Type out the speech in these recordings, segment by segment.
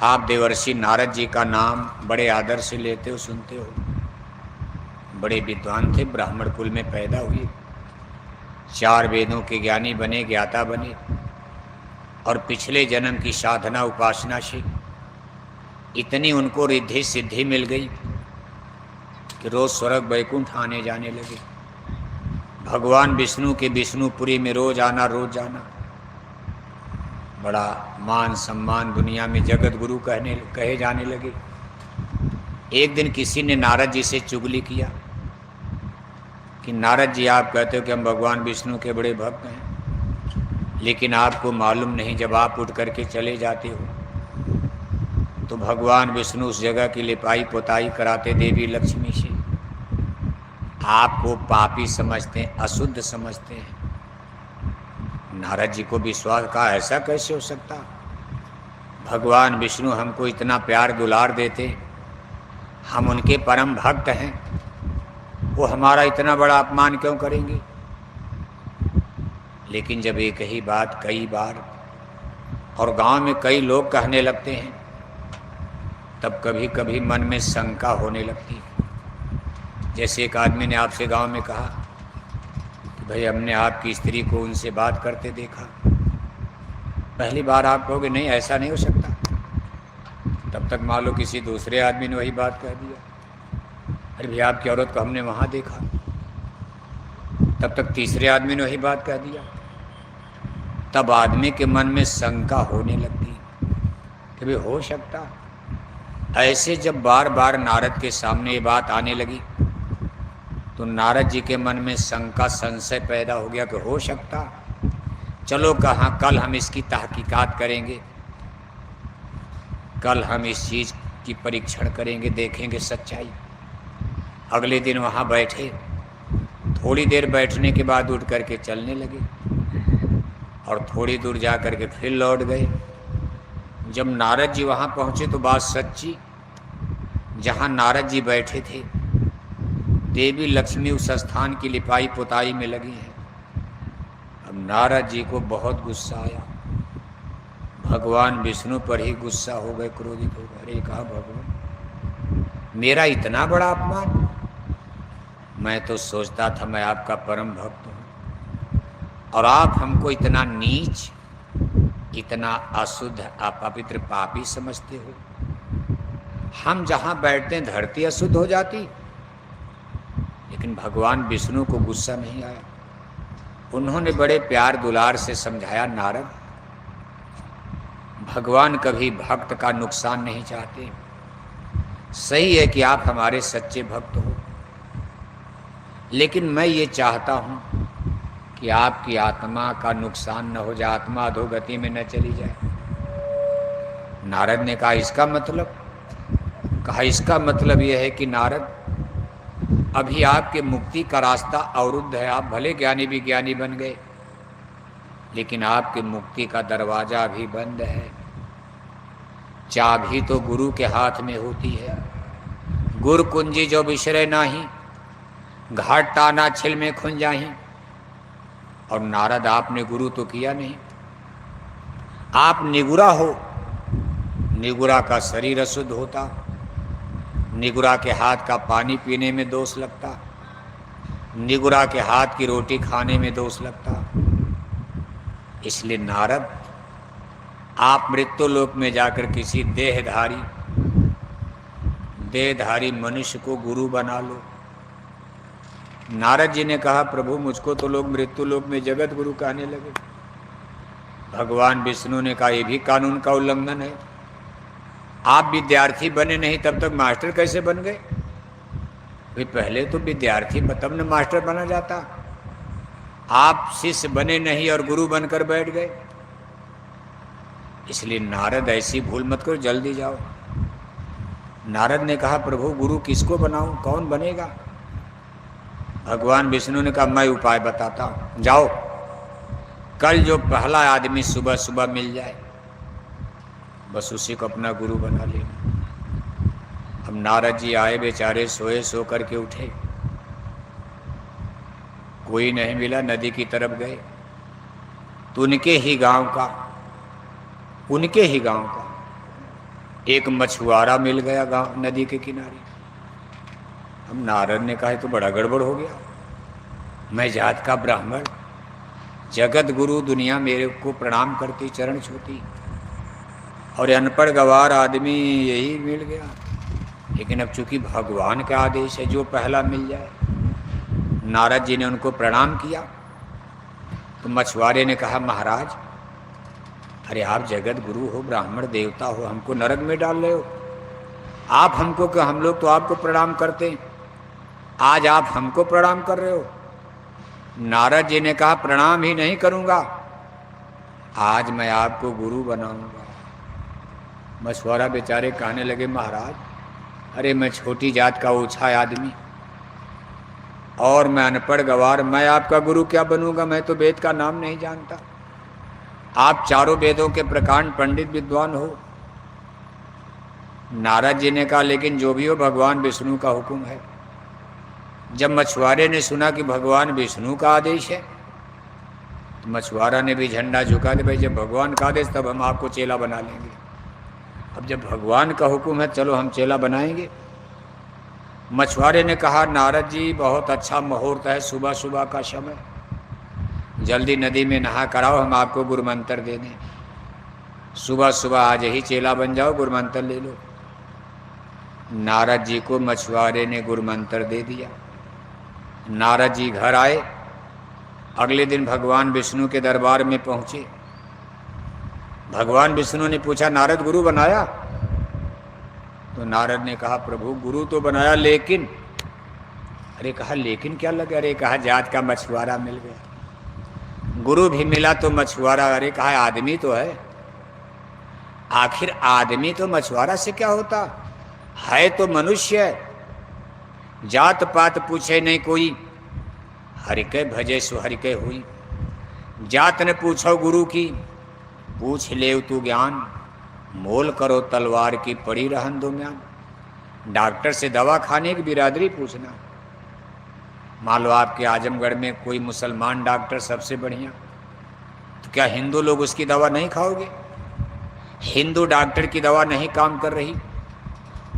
आप देवर्षि नारद जी का नाम बड़े आदर से लेते हो, सुनते हो। बड़े विद्वान थे, ब्राह्मण कुल में पैदा हुए, 4 वेदों के ज्ञानी बने, ज्ञाता बने, और पिछले जन्म की साधना उपासना से इतनी उनको रिद्धि सिद्धि मिल गई कि रोज स्वर्ग वैकुंठ आने जाने लगे। भगवान विष्णु के विष्णुपुरी में रोज आना, रोज जाना। बड़ा मान सम्मान, दुनिया में जगत गुरु कहे जाने लगे। एक दिन किसी ने नारद जी से चुगली किया कि नारद जी, आप कहते हो कि हम भगवान विष्णु के बड़े भक्त हैं, लेकिन आपको मालूम नहीं, जब आप उठ करके चले जाते हो तो भगवान विष्णु उस जगह की लिपाई पोताई कराते देवी लक्ष्मी से। आपको पापी समझते हैं, अशुद्ध समझते हैं। नारद जी को विश्वास का ऐसा कैसे हो सकता? भगवान विष्णु हमको इतना प्यार दुलार देते, हम उनके परम भक्त हैं, वो हमारा इतना बड़ा अपमान क्यों करेंगे? लेकिन जब एक ही बात कई बार और गांव में कई लोग कहने लगते हैं, तब कभी कभी मन में शंका होने लगती है। जैसे एक आदमी ने आपसे गांव में कहा कि भाई, हमने आपकी स्त्री को उनसे बात करते देखा। पहली बार आप कहोगे नहीं, ऐसा नहीं हो सकता। तब तक मान लो किसी दूसरे आदमी ने वही बात कह दिया, अरे भैया आपकी औरत को हमने वहाँ देखा। तब तक तीसरे आदमी ने वही बात कह दिया। तब आदमी के मन में शंका होने लगती कि भाई हो सकता। ऐसे जब बार बार नारद के सामने ये बात आने लगी तो नारद जी के मन में शंका, संशय पैदा हो गया कि हो सकता। चलो कहाँ, कल हम इसकी तहकीकात करेंगे, कल हम इस चीज़ की परीक्षण करेंगे, देखेंगे सच्चाई। अगले दिन वहाँ बैठे, थोड़ी देर बैठने के बाद उठ करके चलने लगे और थोड़ी दूर जा करके फिर लौट गए। जब नारद जी वहाँ पहुँचे तो बात सच्ची, जहाँ नारद जी बैठे थे देवी लक्ष्मी उस स्थान की लिपाई पुताई में लगी है। अब नारद जी को बहुत गुस्सा आया, भगवान विष्णु पर ही गुस्सा हो गए, क्रोधित हो गए। अरे कहा, भगवान, मेरा इतना बड़ा अपमान! मैं तो सोचता था मैं आपका परम भक्त हूँ, और आप हमको इतना नीच, इतना अशुद्ध, अपवित्र, पापी समझते हो। हम जहाँ बैठते हैं धरती अशुद्ध हो जाती। लेकिन भगवान विष्णु को गुस्सा नहीं आया। उन्होंने बड़े प्यार दुलार से समझाया, नारद, भगवान कभी भक्त का नुकसान नहीं चाहते। सही है कि आप हमारे सच्चे भक्त हो, लेकिन मैं ये चाहता हूँ कि आपकी आत्मा का नुकसान न हो जाए, आत्मा अधोगति में न चली जाए। नारद ने कहा, इसका मतलब? कहा, इसका मतलब यह है कि नारद, अभी आपके मुक्ति का रास्ता अवरुद्ध है। आप भले ज्ञानी विज्ञानी बन गए, लेकिन आपके मुक्ति का दरवाजा अभी बंद है। चाबी तो गुरु के हाथ में होती है। गुर कुंजी जो बिसरे नाही, घाट टाना छिल में खुन जाही। और नारद, आपने गुरु तो किया नहीं, आप निगुरा हो। निगुरा का शरीर अशुद्ध होता, निगुरा के हाथ का पानी पीने में दोष लगता, निगुरा के हाथ की रोटी खाने में दोष लगता। इसलिए नारद, आप मृत्युलोक में जाकर किसी देहधारी मनुष्य को गुरु बना लो। नारद जी ने कहा, प्रभु, मुझको तो लोग मृत्युलोक में जगत गुरु कहने लगे। भगवान विष्णु ने कहा, यह भी कानून का उल्लंघन है। आप विद्यार्थी बने नहीं तब तक मास्टर कैसे बन गए? भाई पहले तो विद्यार्थी तब न मास्टर बना जाता। आप शिष्य बने नहीं और गुरु बनकर बैठ गए। इसलिए नारद, ऐसी भूल मत करो, जल्दी जाओ। नारद ने कहा, प्रभु, गुरु किसको बनाऊं, कौन बनेगा? भगवान विष्णु ने कहा, मैं उपाय बताता हूं, जाओ। कल जो पहला आदमी सुबह सुबह मिल जाए, बस उसी को अपना गुरु बना लेना। अब नारद जी आए, बेचारे सोए, सो करके उठे, कोई नहीं मिला। नदी की तरफ गए तो उनके ही गांव का एक मछुआरा मिल गया गांव नदी के किनारे। अब नारद ने कहा तो बड़ा गड़बड़ हो गया, मैं जात का ब्राह्मण, जगत गुरु दुनिया मेरे को प्रणाम करती, चरण छूती, और अनपढ़ गवार आदमी यही मिल गया। लेकिन अब चूंकि भगवान का आदेश है जो पहला मिल जाए। नारद जी ने उनको प्रणाम किया। तो मछुआरे ने कहा महाराज, अरे आप जगत गुरु हो, ब्राह्मण देवता हो, हमको नरक में डाल रहे हो। आप हमको कि हम लोग तो आपको प्रणाम करते हैं, आज आप हमको प्रणाम कर रहे हो। नारद जी ने कहा प्रणाम ही नहीं करूंगा, आज मैं आपको गुरु बनाऊंगा। मछुआरा बेचारे कहने लगे महाराज, अरे मैं छोटी जात का ओछा आदमी और मैं अनपढ़ गवार, मैं आपका गुरु क्या बनूंगा, मैं तो वेद का नाम नहीं जानता। आप चारों वेदों के प्रकांड पंडित विद्वान हो। नारद जी ने कहा लेकिन जो भी हो भगवान विष्णु का हुक्म है। जब मछुआरे ने सुना कि भगवान विष्णु का आदेश है तो मछुआरा ने भी झंडा झुका दे, भाई जब भगवान का आदेश तब हम आपको चेला बना लेंगे। अब जब भगवान का हुक्म है चलो हम चेला बनाएंगे। मछुआरे ने कहा नारद जी बहुत अच्छा मुहूर्त है, सुबह सुबह का समय, जल्दी नदी में नहा कराओ, हम आपको गुरुमंत्र दे दें। सुबह सुबह आज ही चेला बन जाओ, गुरुमंत्र ले लो। नारद जी को मछुआरे ने गुरुमंत्र दे दिया। नारद जी घर आए। अगले दिन भगवान विष्णु के दरबार में पहुंचे। भगवान विष्णु ने पूछा नारद गुरु बनाया? तो नारद ने कहा प्रभु गुरु तो बनाया लेकिन। अरे कहा लेकिन क्या लगा? अरे कहा जात का मछुआरा मिल गया। गुरु भी मिला तो मछुआरा, अरे कहा आदमी तो है। आखिर आदमी तो मछुआरा से क्या होता है, तो मनुष्य। जात पात पूछे नहीं कोई, हरिके भजे सो हरिके हुई। जात ने पूछो गुरु की, पूछ ले तू ज्ञान, मोल करो तलवार की पड़ी रहन दो म्यान। डॉक्टर से दवा खाने की बिरादरी पूछना। मान लो आपके आजमगढ़ में कोई मुसलमान डॉक्टर सबसे बढ़िया, तो क्या हिंदू लोग उसकी दवा नहीं खाओगे? हिंदू डॉक्टर की दवा नहीं काम कर रही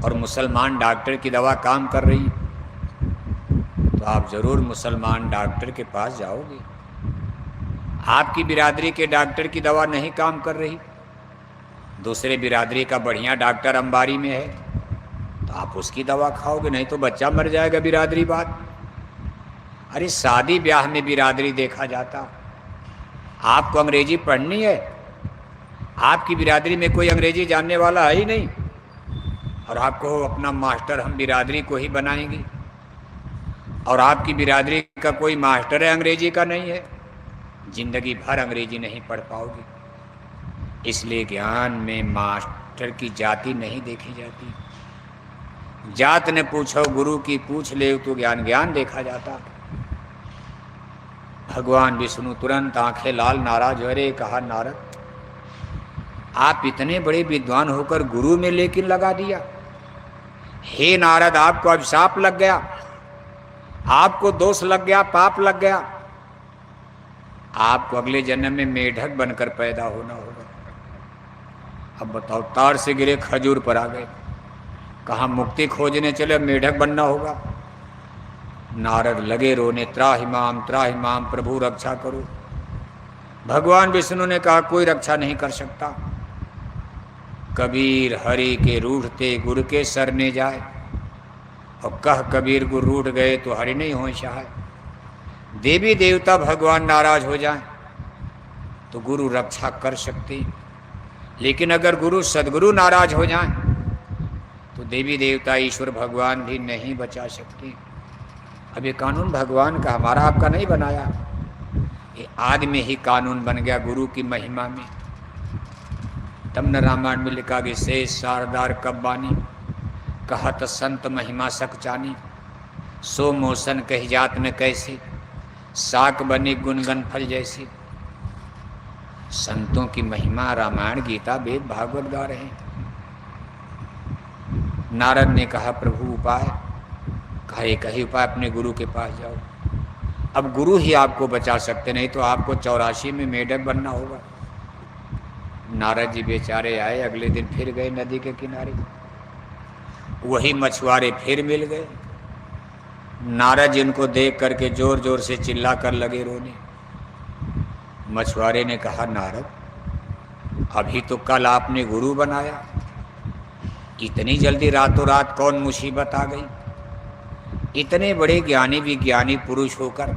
और मुसलमान डॉक्टर की दवा काम कर रही, तो आप जरूर मुसलमान डॉक्टर के पास जाओगे। आपकी बिरादरी के डॉक्टर की दवा नहीं काम कर रही, दूसरे बिरादरी का बढ़िया डॉक्टर अंबारी में है, तो आप उसकी दवा खाओगे, नहीं तो बच्चा मर जाएगा। बिरादरी बात, अरे शादी ब्याह में बिरादरी देखा जाता। आपको अंग्रेजी पढ़नी है, आपकी बिरादरी में कोई अंग्रेजी जानने वाला है ही नहीं, और आपको अपना मास्टर हम बिरादरी को ही बनाएंगे, और आपकी बिरादरी का कोई मास्टर है अंग्रेजी का नहीं है, जिंदगी भर अंग्रेजी नहीं पढ़ पाओगे। इसलिए ज्ञान में मास्टर की जाति नहीं देखी जाती। जात ने पूछो गुरु की, पूछ ले तो ज्ञान ज्ञान देखा जाता। भगवान विष्णु तुरंत आंखें लाल, नाराज हो रहे। कहा नारद आप इतने बड़े विद्वान होकर गुरु में लेकिन लगा दिया। हे नारद आपको अभिशाप लग गया, आपको दोष लग गया, पाप लग गया। आपको अगले जन्म में मेढक बनकर पैदा होना होगा। अब बताओ, तार से गिरे खजूर पर आ गए। कहाँ मुक्ति खोजने चले, मेढक बनना होगा। नारद लगे रोने, त्राहि माम प्रभु रक्षा करो। भगवान विष्णु ने कहा कोई रक्षा नहीं कर सकता। कबीर हरि के रूठते गुरु के सरने जाए, और कह कबीर को रूठ गए तो हरि नहीं हो सहाय। देवी देवता भगवान नाराज हो जाए तो गुरु रक्षा कर सकते, लेकिन अगर गुरु सदगुरु नाराज हो जाए तो देवी देवता ईश्वर भगवान भी नहीं बचा सकते। अब ये कानून भगवान का, हमारा आपका नहीं बनाया, ये आदमी ही कानून बन गया गुरु की महिमा में। तब न रामायण में लिखा कि शेष शारदार कब्बानी, कहत संत महिमा सक जानी। सो मोसन कही जात में कैसे, साक बनी गुनगन फल जैसी। संतों की महिमा रामायण गीता वेद भागवत गा रहे हैं। नारद ने कहा प्रभु उपाय? कहा एक ही उपाय, अपने गुरु के पास जाओ। अब गुरु ही आपको बचा सकते, नहीं तो आपको 84 में मेढक बनना होगा। नारद जी बेचारे आए, अगले दिन फिर गए नदी के किनारे, वही मछुआरे फिर मिल गए। नारद जी उनको देख करके जोर जोर से चिल्ला कर लगे रोने। मछुआरे ने कहा, नारद अभी तो कल आपने गुरु बनाया, इतनी जल्दी रातों रात कौन मुसीबत आ गई? इतने बड़े ज्ञानी विज्ञानी पुरुष होकर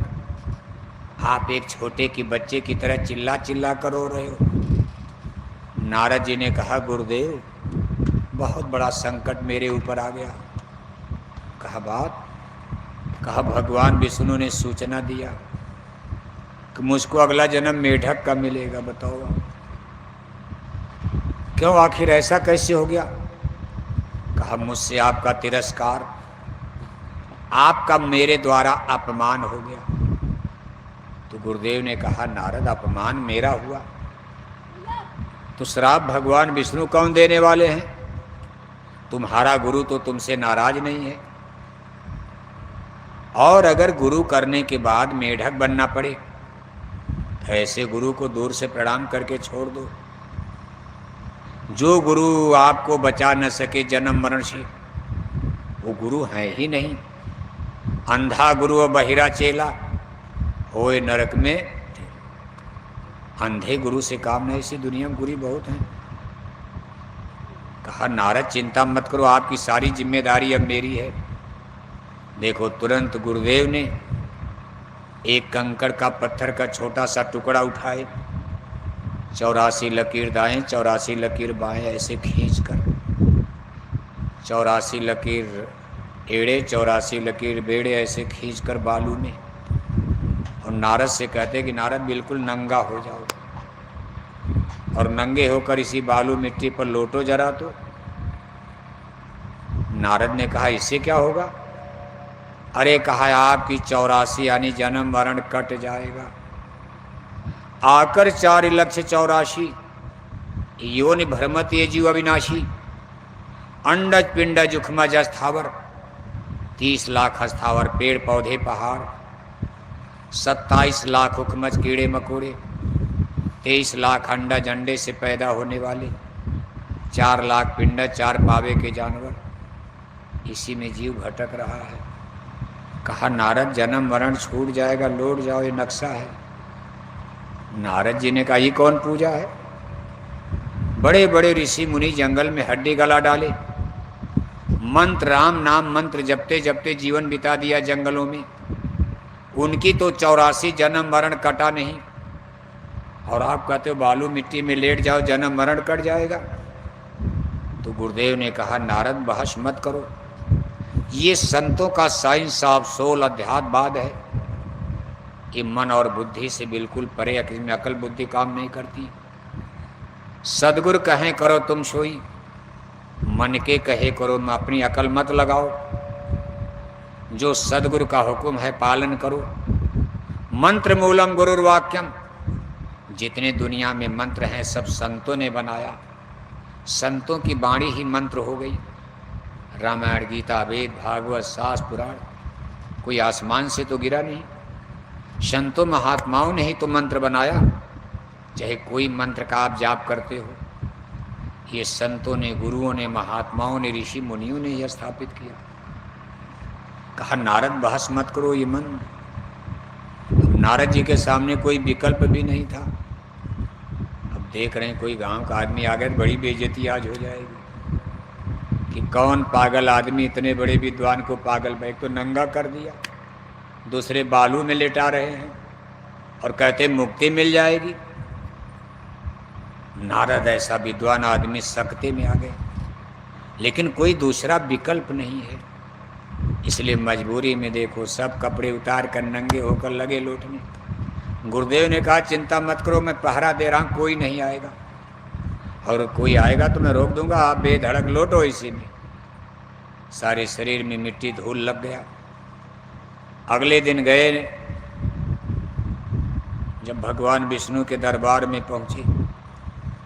आप एक छोटे की बच्चे की तरह चिल्ला चिल्ला कर रो रहे हो। नारद जी ने कहा, गुरुदेव बहुत बड़ा संकट मेरे ऊपर आ गया। कहा बात? कहा भगवान विष्णु ने सूचना दिया कि मुझको अगला जन्म मेढक का मिलेगा। बताओ क्यों, आखिर ऐसा कैसे हो गया? कहा मुझसे आपका तिरस्कार, आपका मेरे द्वारा अपमान हो गया। तो गुरुदेव ने कहा, नारद अपमान मेरा हुआ तो श्राप भगवान विष्णु कौन देने वाले हैं? तुम्हारा गुरु तो तुमसे नाराज नहीं है, और अगर गुरु करने के बाद मेढक बनना पड़े तो ऐसे गुरु को दूर से प्रणाम करके छोड़ दो। जो गुरु आपको बचा न सके जन्म मरण से, वो गुरु है ही नहीं। अंधा गुरु और बहिरा चेला होए नरक में। अंधे गुरु से काम नहीं, इसी दुनिया में गुरु बहुत हैं। कहा नारद चिंता मत करो, आपकी सारी जिम्मेदारी अब मेरी है। देखो तुरंत गुरुदेव ने एक कंकड़ का पत्थर का छोटा सा टुकड़ा उठाए, 84 लकीर दाएं 84 लकीर बाएं ऐसे खींचकर, 84 लकीर एड़े 84 लकीर बेड़े ऐसे खींचकर बालू में, और नारद से कहते कि नारद बिल्कुल नंगा हो जाओ, और नंगे होकर इसी बालू मिट्टी पर लोटो जरा। तो नारद ने कहा इससे क्या होगा? अरे कहा आपकी 84 यानी जन्म मरण कट जाएगा। आकर 4,84,000 योनि भ्रमत ये जीव अविनाशी, अंडज पिंडज उखमज स्थावर, 30 लाख स्थावर पेड़ पौधे पहाड़, 27 लाख उखमज कीड़े मकोड़े, 23 लाख अंडज अंडे से पैदा होने वाले, 4 लाख पिंडज 4 पावे के जानवर, इसी में जीव भटक रहा है। कहा नारद जन्म मरण छूट जाएगा, लौट जाओ, ये नक्शा है। नारद जी ने कहा ये कौन पूजा है? बड़े बड़े ऋषि मुनि जंगल में हड्डी गला डाले, मंत्र राम नाम मंत्र जपते जपते जीवन बिता दिया जंगलों में, उनकी तो 84 जन्म मरण कटा नहीं, और आप कहते हो बालू मिट्टी में लेट जाओ जन्म मरण कट जाएगा। तो गुरुदेव ने कहा नारद बहस मत करो, ये संतों का साइंस ऑफ सोल अध्यात्मवाद है, ये मन और बुद्धि से बिल्कुल परे, इसमें अकल बुद्धि काम नहीं करती। सदगुरु कहें करो तुम सोई, मन के कहे करो मैं अपनी अकल मत लगाओ। जो सदगुरु का हुक्म है पालन करो। मंत्र मूलम गुरुर्वाक्यम, जितने दुनिया में मंत्र हैं सब संतों ने बनाया, संतों की वाणी ही मंत्र हो गई। रामायण गीता वेद भागवत शास्त्र पुराण कोई आसमान से तो गिरा नहीं, संतों महात्माओं ने ही तो मंत्र बनाया। चाहे कोई मंत्र का आप जाप करते हो, ये संतों ने, गुरुओं ने, महात्माओं ने, ऋषि मुनियों ने यह स्थापित किया। कहा नारद बहस मत करो ये मन। अब नारद जी के सामने कोई विकल्प भी नहीं था। अब देख रहे हैं कोई गांव का आदमी आ गया तो बड़ी बेइज्जती आज हो जाएगी कि कौन पागल आदमी इतने बड़े विद्वान को पागल बैग तो नंगा कर दिया, दूसरे बालू में लेटा रहे हैं और कहते मुक्ति मिल जाएगी। नारद ऐसा विद्वान आदमी सकते में आ गए, लेकिन कोई दूसरा विकल्प नहीं है, इसलिए मजबूरी में देखो सब कपड़े उतार कर नंगे होकर लगे लौटने। गुरुदेव ने कहा चिंता मत करो, मैं पहरा दे रहा हूँ, कोई नहीं आएगा, और कोई आएगा तो मैं रोक दूंगा, आप बेधड़क लौटो। इसी में सारे शरीर में मिट्टी धूल लग गया। अगले दिन गए, जब भगवान विष्णु के दरबार में पहुंचे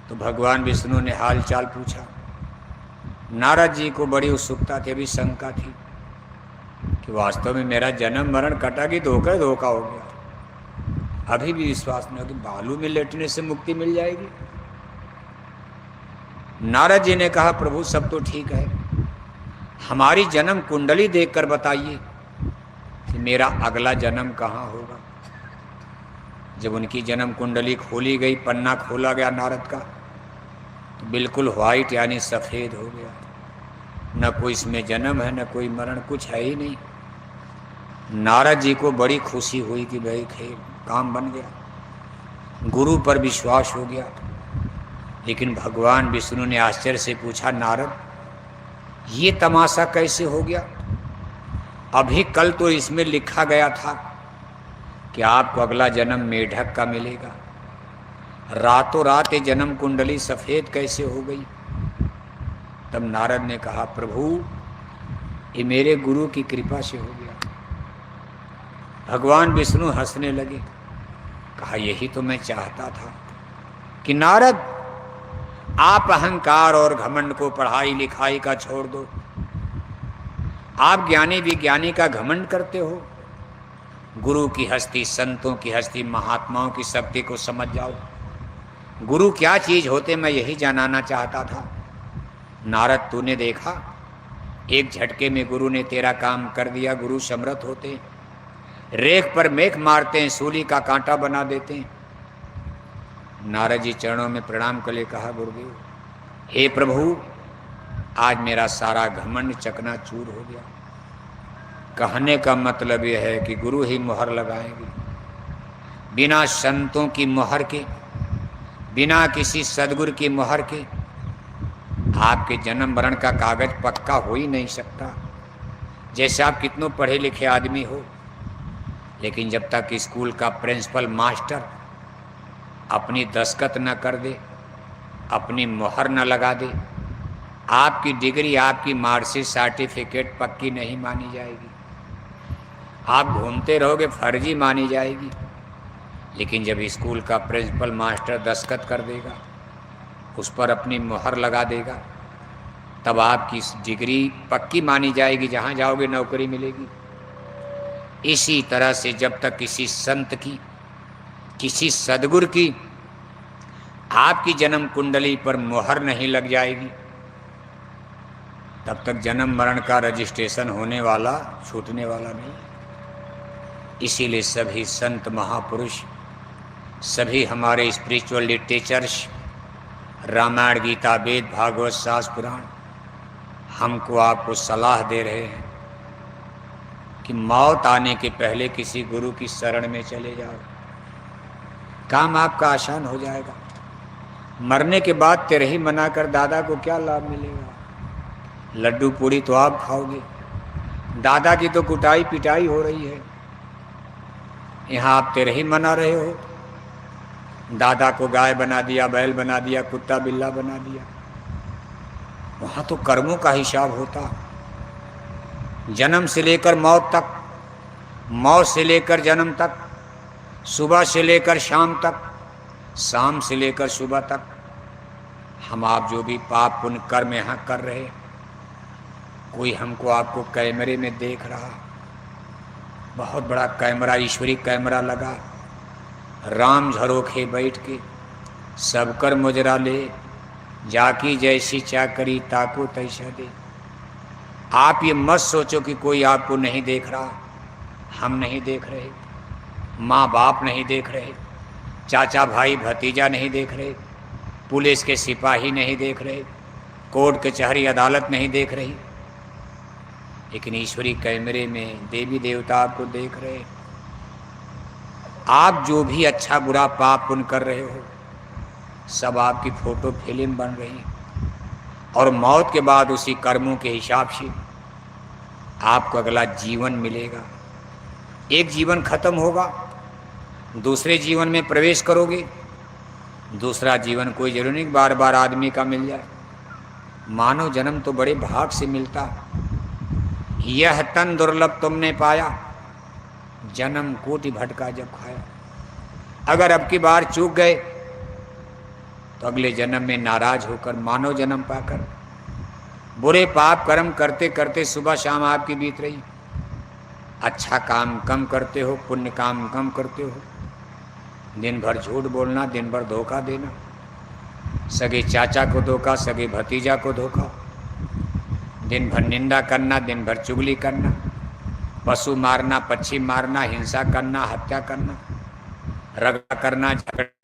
तो भगवान विष्णु ने हाल चाल पूछा। नारद जी को बड़ी उत्सुकता थी, अभी शंका थी कि वास्तव में मेरा जन्म मरण कटा कि धोखा हो गया। अभी भी विश्वास नहीं हो कि बालू में लेटने से मुक्ति मिल जाएगी। नारद जी ने कहा प्रभु सब तो ठीक है, हमारी जन्म कुंडली देखकर बताइए कि मेरा अगला जन्म कहाँ होगा। जब उनकी जन्म कुंडली खोली गई, पन्ना खोला गया नारद का, तो बिल्कुल व्हाइट यानी सफ़ेद हो गया। न कोई इसमें जन्म है, न कोई मरण, कुछ है ही नहीं। नारद जी को बड़ी खुशी हुई कि भाई खेल काम बन गया, गुरु पर विश्वास हो गया। लेकिन भगवान विष्णु ने आश्चर्य से पूछा, नारद ये तमाशा कैसे हो गया? अभी कल तो इसमें लिखा गया था कि आपको अगला जन्म मेढक का मिलेगा, रातों रात ये जन्म कुंडली सफ़ेद कैसे हो गई? तब नारद ने कहा प्रभु ये मेरे गुरु की कृपा से हो गया। भगवान विष्णु हंसने लगे, कहा यही तो मैं चाहता था कि नारद आप अहंकार और घमंड को पढ़ाई लिखाई का छोड़ दो। आप ज्ञानी विज्ञानी का घमंड करते हो, गुरु की हस्ती, संतों की हस्ती, महात्माओं की शक्ति को समझ जाओ। गुरु क्या चीज होते मैं यही जानना चाहता था। नारद तूने देखा एक झटके में गुरु ने तेरा काम कर दिया। गुरु समर्थ होते हैं, रेख पर मेख मारते हैं, सूली का कांटा बना देते हैं। नारद जी चरणों में प्रणाम कर ले कहा गुरुदेव हे प्रभु आज मेरा सारा घमंड चकनाचूर हो गया। कहने का मतलब यह है कि गुरु ही मुहर लगाएंगे। बिना संतों की मुहर के, बिना किसी सदगुरु की मुहर के आपके जन्म मरण का कागज पक्का हो ही नहीं सकता। जैसे आप कितनों पढ़े लिखे आदमी हो, लेकिन जब तक स्कूल का प्रिंसिपल मास्टर अपनी दस्तखत न कर दे, अपनी मुहर न लगा दे, आपकी डिग्री, आपकी मार्कशीट, सर्टिफिकेट पक्की नहीं मानी जाएगी। आप घूमते रहोगे, फर्जी मानी जाएगी। लेकिन जब स्कूल का प्रिंसिपल मास्टर दस्तखत कर देगा, उस पर अपनी मुहर लगा देगा, तब आपकी डिग्री पक्की मानी जाएगी, जहाँ जाओगे नौकरी मिलेगी। इसी तरह से जब तक किसी संत की, किसी सदगुरु की आपकी जन्म कुंडली पर मुहर नहीं लग जाएगी, तब तक जन्म मरण का रजिस्ट्रेशन होने वाला, छूटने वाला नहीं। इसीलिए सभी संत महापुरुष, सभी हमारे स्पिरिचुअल लिटरेचर्स, रामायण, गीता, वेद, भागवत, शास्त्र, पुराण हमको आपको सलाह दे रहे हैं कि मौत आने के पहले किसी गुरु की शरण में चले जाओ, काम आपका आसान हो जाएगा। मरने के बाद तेरे ही मना कर दादा को क्या लाभ मिलेगा? लड्डू पूड़ी तो आप खाओगे, दादा की तो कुटाई पिटाई हो रही है। यहाँ आप तेरे ही मना रहे हो, दादा को गाय बना दिया, बैल बना दिया, कुत्ता बिल्ला बना दिया। वहाँ तो कर्मों का हिसाब होता, जन्म से लेकर मौत तक, मौत से लेकर जन्म तक, सुबह से लेकर शाम तक, शाम से लेकर सुबह तक। हम आप जो भी पाप पुण्य कर्म यहाँ कर रहे, कोई हमको आपको कैमरे में देख रहा, बहुत बड़ा कैमरा, ईश्वरी कैमरा लगा, राम झरोखे बैठ के सब कर मुजरा ले, जाकी जैसी चाकरी ताको तैसा दे। आप ये मत सोचो कि कोई आपको नहीं देख रहा, हम नहीं देख रहे, माँ बाप नहीं देख रहे, चाचा भाई भतीजा नहीं देख रहे, पुलिस के सिपाही नहीं देख रहे, कोर्ट कचहरी अदालत नहीं देख रही, लेकिन ईश्वरी कैमरे में देवी देवता आपको देख रहे। आप जो भी अच्छा बुरा पाप पुण्य कर रहे हो, सब आपकी फोटो फिल्म बन रही, और मौत के बाद उसी कर्मों के हिसाब से आपको अगला जीवन मिलेगा। एक जीवन खत्म होगा, दूसरे जीवन में प्रवेश करोगे। दूसरा जीवन कोई जरूरी नहीं बार बार आदमी का मिल जाए, मानव जन्म तो बड़े भाग से मिलता। यह तन दुर्लभ तुमने पाया, जन्म कोटि भटका जब खाया। अगर अब की बार चूक गए तो अगले जन्म में नाराज होकर मानव जन्म पाकर बुरे पाप कर्म करते करते सुबह शाम आपकी बीत रही। अच्छा काम कम करते हो, पुण्य काम कम करते हो, दिन भर झूठ बोलना, दिन भर धोखा देना, सगे चाचा को धोखा, सगे भतीजा को धोखा, दिन भर निंदा करना, दिन भर चुगली करना, पशु मारना, पक्षी मारना, हिंसा करना, हत्या करना, रगड़ा करना, झगड़ा